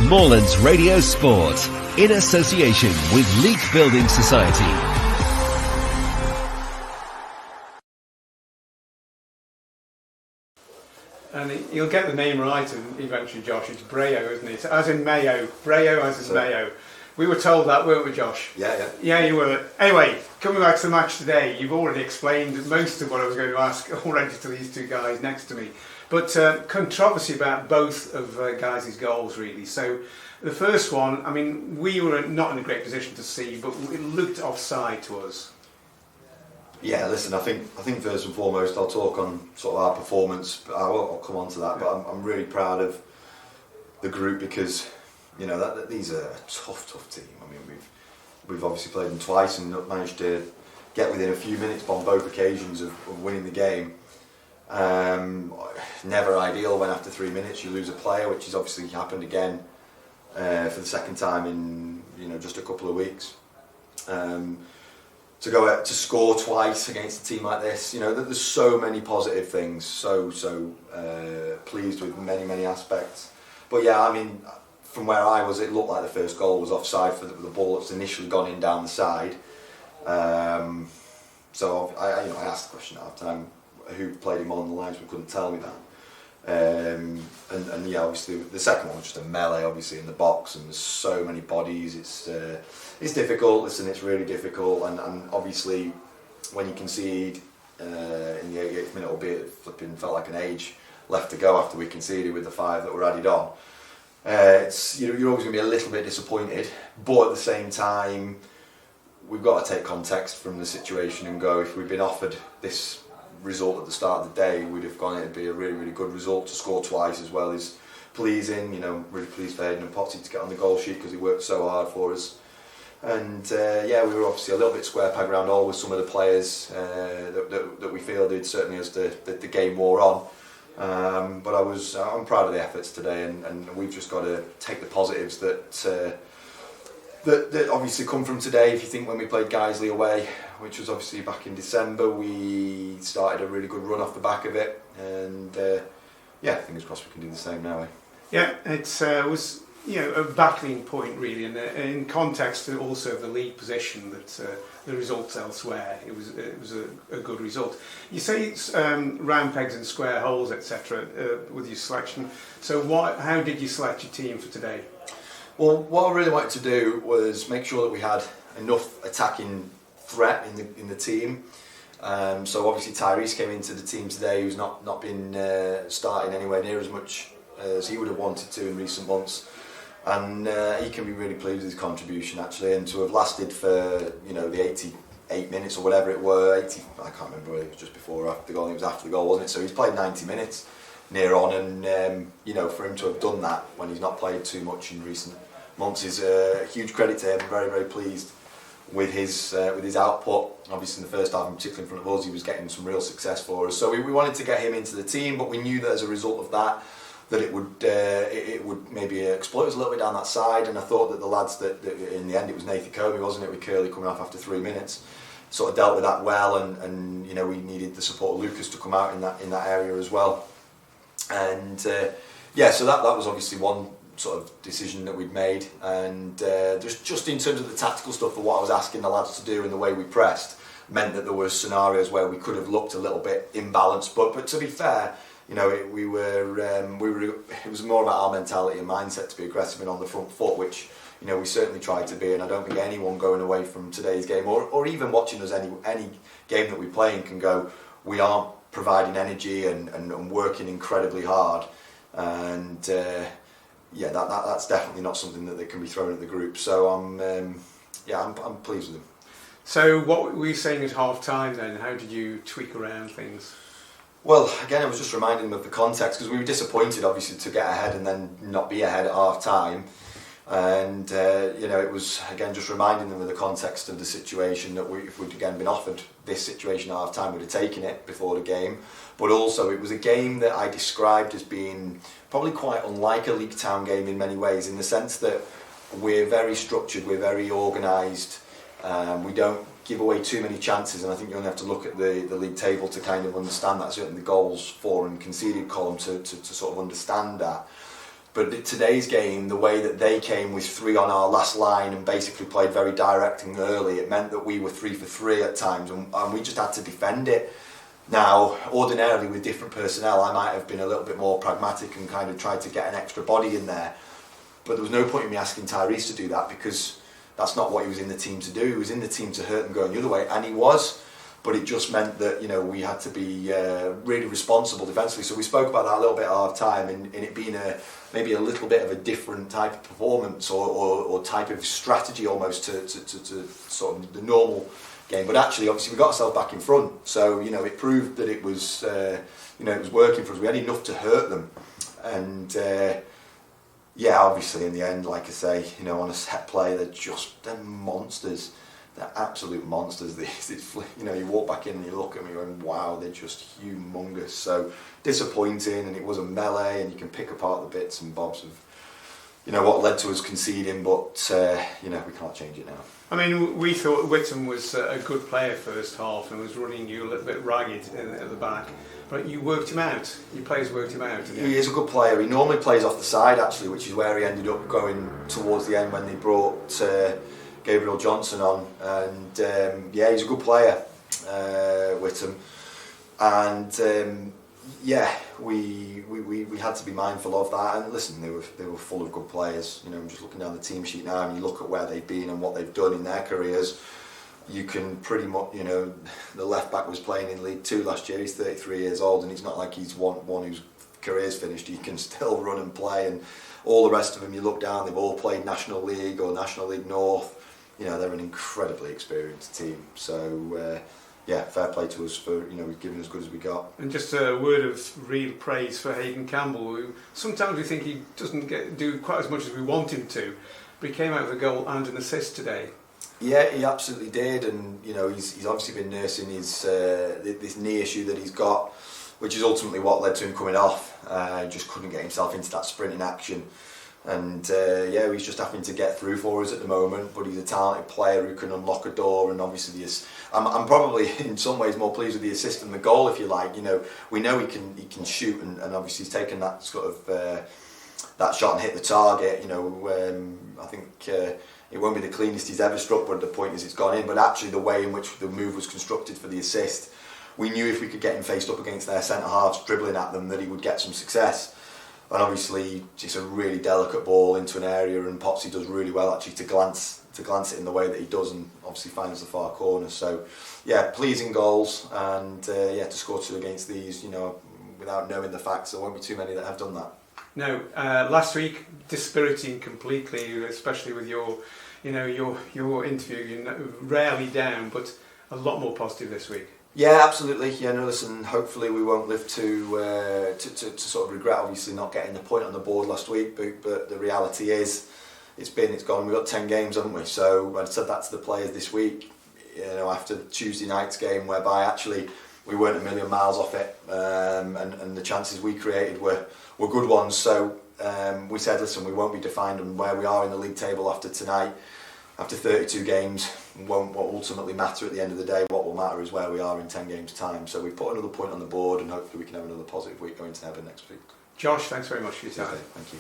Moorlands Radio Sport, in association with Leek Building Society. And you'll get the name right eventually, Josh. It's Brehaut, isn't it? As in Mayo. Brehaut as in Mayo. We were told that, weren't we, Josh? Yeah. Yeah, you were. Anyway, coming back to the match today, you've already explained most of what I was going to ask already to these two guys next to me. But controversy about both of guys' goals, really. So the first one, I mean, we were not in a great position to see, but it looked offside to us. Yeah, listen, I think first and foremost I'll talk on sort of our performance, but I'll come on to that. But I'm really proud of the group because, you know, that these are a tough team. I mean, we've obviously played them twice and managed to get within a few minutes on both occasions of winning the game. Never ideal when after 3 minutes you lose a player, which has obviously happened again for the second time in just a couple of weeks. To go out to score twice against a team like this, there's so many positive things. So pleased with many aspects. But yeah, I mean, from where I was, it looked like the first goal was offside for the ball that's initially gone in down the side. So I asked the question at half time, who played him on the lines, but couldn't tell me that. And yeah, obviously the second one was just a melee, obviously in the box, and there's so many bodies. It's difficult. Listen, it's really difficult, and obviously when you concede in the 88th minute, albeit it felt like an age left to go after we conceded with the 5 that were added on. You're always going to be a little bit disappointed, but at the same time, we've got to take context from the situation and go, if we'd been offered this result at the start of the day, we'd have gone, it'd be a really good result. To score twice as well is pleasing. Really pleased for Hayden and Potty to get on the goal sheet because he worked so hard for us. And we were obviously a little bit square peg round all with some of the players that we fielded, certainly as the game wore on. But I'm proud of the efforts today, and we've just got to take the positives that obviously come from today. If you think when we played Guiseley away, which was obviously back in December, we started a really good run off the back of it, and fingers crossed we can do the same now. Yeah, it was a battling point really, and in context also of the league position, that the results elsewhere, it was a good result. You say it's round pegs and square holes, etc. With your selection. So how did you select your team for today? Well, what I really wanted to do was make sure that we had enough attacking threat in the team. So obviously Tyrese came into the team today, who's not been starting anywhere near as much as he would have wanted to in recent months, and he can be really pleased with his contribution actually, and to have lasted for the 88 minutes or whatever it were, 80, I can't remember whether it was just before or after the goal. It was after the goal, wasn't it? So he's played 90 minutes near on, and for him to have done that when he's not played too much in recent months is a huge credit to him. Very pleased with his output. Obviously in the first half, in particular in front of us, he was getting some real success for us. So we wanted to get him into the team, but we knew that as a result of that it would maybe exploit us a little bit down that side. And I thought that the lads that in the end it was Nathan Comey, wasn't it, with Curley coming off after 3 minutes, sort of dealt with that well, and we needed the support of Lucas to come out in that area as well. And so that was obviously one sort of decision that we'd made, and just in terms of the tactical stuff, for what I was asking the lads to do and the way we pressed, meant that there were scenarios where we could have looked a little bit imbalanced. But to be fair, it was more about our mentality and mindset to be aggressive and on the front foot, which we certainly tried to be. And I don't think anyone going away from today's game, or even watching us any game that we play in, can go, we aren't providing energy and working incredibly hard. And that's definitely not something that can be thrown at the group. So I'm pleased with them. So what were you saying at half time then? How did you tweak around things? Well, again, I was just reminding them of the context, because we were disappointed obviously to get ahead and then not be ahead at half time. And it was again just reminding them of the context of the situation, that if we'd again been offered this situation at half time, we'd have taken it before the game. But also it was a game that I described as being probably quite unlike a Leek Town game in many ways, in the sense that we're very structured, we're very organised, we don't give away too many chances, and I think you only have to look at the league table to kind of understand that, certainly the goals for and conceded column to sort of understand that. But today's game, the way that they came with 3 on our last line and basically played very direct and early, it meant that we were 3 for 3 at times, and we just had to defend it. Now, ordinarily with different personnel, I might have been a little bit more pragmatic and kind of tried to get an extra body in there. But there was no point in me asking Tyrese to do that, because that's not what he was in the team to do. He was in the team to hurt them going the other way, and he was. But it just meant that, you know, we had to be really responsible defensively. So we spoke about that a little bit at half time, and it being maybe a little bit of a different type of performance or type of strategy almost to sort of the normal game. But actually, obviously, we got ourselves back in front. So, you know, it proved that it was, you know, it was working for us. We had enough to hurt them. And, yeah, obviously, in the end, like I say, you know, on a set play, they're monsters. They're absolute monsters. You know, you walk back in and you look at me and wow, they're just humongous. So disappointing, and it was a melee, and you can pick apart the bits and bobs of, you know, what led to us conceding, but you know, we can't change it now. I mean, we thought Whittam was a good player first half and was running you a little bit ragged at the back, but you worked him out. Your players worked him out. He is a good player. He normally plays off the side actually, which is where he ended up going towards the end when they brought Gabriel Johnson on, and yeah, he's a good player, Whittam, and yeah, we had to be mindful of that. And listen, they were full of good players. You know, I'm just looking down the team sheet now, and you look at where they've been and what they've done in their careers. You can pretty much, you know, the left back was playing in League 2 last year. He's 33 years old, and it's not like he's one whose career's finished. He can still run and play, and all the rest of them. You look down, they've all played National League or National League North. You know, they're an incredibly experienced team. So yeah, fair play to us for, you know, we've given as good as we got. And just a word of real praise for Hayden Campbell, who sometimes we think he doesn't do quite as much as we want him to, but he came out with a goal and an assist today. Yeah, he absolutely did, and you know, he's obviously been nursing his this knee issue that he's got, which is ultimately what led to him coming off. Just couldn't get himself into that sprinting action. And yeah, he's just having to get through for us at the moment, but he's a talented player who can unlock a door. And obviously I'm probably in some ways more pleased with the assist than the goal, if you like. You know, we know he can shoot, and obviously he's taken that sort of that shot and hit the target. You know, I think it won't be the cleanest he's ever struck, but the point is it's gone in. But actually the way in which the move was constructed for the assist, we knew if we could get him faced up against their centre halves dribbling at them that he would get some success. And obviously it's a really delicate ball into an area, and Potsy does really well actually to glance it in the way that he does, and obviously finds the far corner. So yeah, pleasing goals, and yeah, to score 2 against these, you know, without knowing the facts, there won't be too many that have done that. No, last week dispiriting completely, especially with your interview. You're rarely down, but a lot more positive this week. Yeah, absolutely. Yeah, no, listen, hopefully we won't live to sort of regret obviously not getting the point on the board last week, but the reality is it's gone. We've got 10 games, haven't we? So I said that to the players this week, you know, after Tuesday night's game, whereby actually we weren't a million miles off it, and the chances we created were good ones. So we said, listen, we won't be defined on where we are in the league table after tonight. After 32 games, won't ultimately matter at the end of the day. What will matter is where we are in 10 games' time. So we put another point on the board, and hopefully we can have another positive week going to Nebben next week. Josh, thanks very much for your time. Okay, thank you.